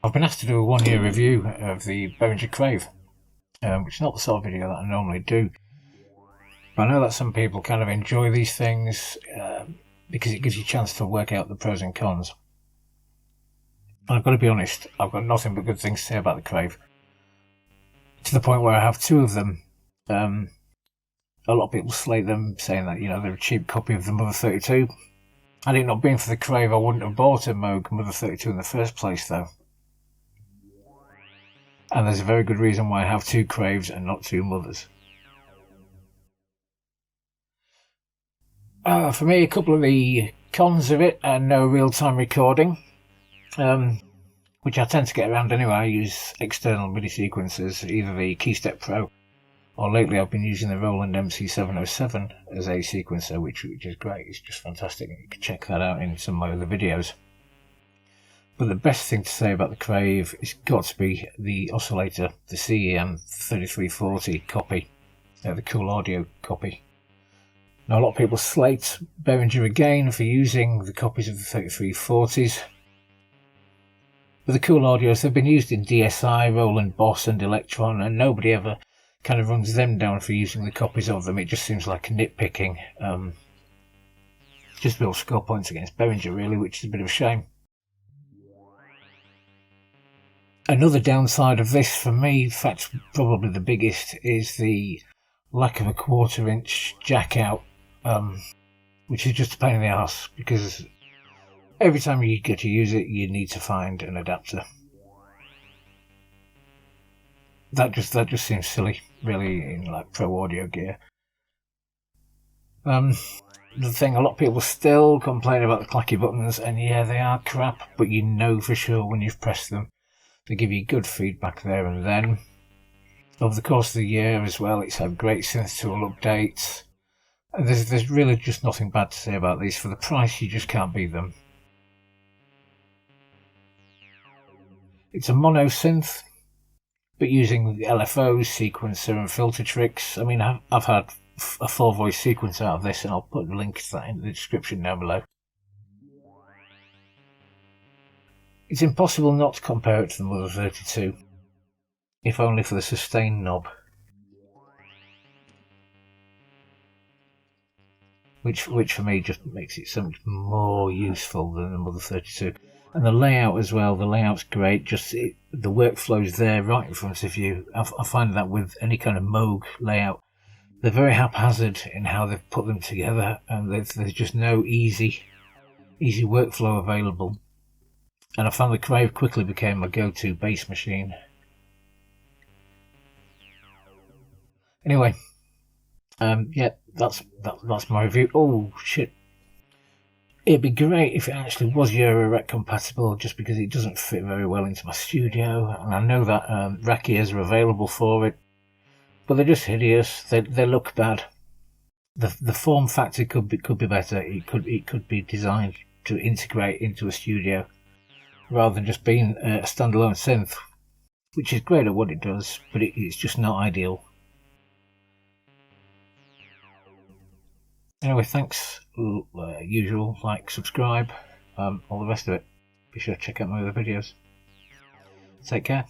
I've been asked to do a 1-year review of the Behringer Crave, which is not the sort of video that I normally do. But I know that some people kind of enjoy these things because it gives you a chance to work out the pros and cons. And I've got to be honest, I've got nothing but good things to say about the Crave. To the point where I have 2 of them. A lot of people slate them, saying that, they're a cheap copy of the Mother 32. Had it not been for the Crave, I wouldn't have bought a Moog Mother 32 in the first place, though. And there's a very good reason why I have 2 Craves and not 2 Mothers. For me, a couple of the cons of it are no real-time recording, which I tend to get around anyway. I use external MIDI sequencers, either the KeyStep Pro, or lately I've been using the Roland MC707 as a sequencer, which is great. It's just fantastic. You can check that out in some of my other videos. But the best thing to say about the Crave has got to be the oscillator, the CEM 3340 copy, the Cool Audio copy. Now, a lot of people slate Behringer again for using the copies of the 3340s. But the Cool Audios, they've been used in DSI, Roland, Boss and Electron, and nobody ever kind of runs them down for using the copies of them. It just seems like nitpicking. Just build score points against Behringer, really, which is a bit of a shame. Another downside of this, for me, in fact probably the biggest, is the lack of a 1/4 inch jack out, which is just a pain in the arse, because every time you get to use it, you need to find an adapter. That just seems silly, really, in like pro audio gear. The thing, a lot of people still complain about the clacky buttons, and yeah, they are crap, but you know for sure when you've pressed them. They give you good feedback there and then. Over the course of the year as well, it's had great synth tool updates. And there's really just nothing bad to say about these. For the price, you just can't beat them. It's a Monosynth, but using the LFOs, sequencer and filter tricks. I mean, I've had a 4-voice sequence out of this, and I'll put a link to that in the description down below. It's impossible not to compare it to the Mother 32, if only for the sustain knob, which for me just makes it so much more useful than the Mother 32. And the layout as well, the layout's great, the workflow's there right in front of you. I find that with any kind of Moog layout, they're very haphazard in how they've put them together, and there's just no easy workflow available. And I found the Crave quickly became my go-to bass machine. Anyway, yeah, that's my review. Oh shit! It'd be great if it actually was Eurorec compatible, just because it doesn't fit very well into my studio, and I know that rack ears are available for it, but they're just hideous. They look bad. The form factor could be better. It could be designed to integrate into a studio, rather than just being a standalone synth, which is great at what it does, but it's just not ideal. Anyway, thanks. Usual, like, subscribe, all the rest of it. Be sure to check out my other videos. Take care.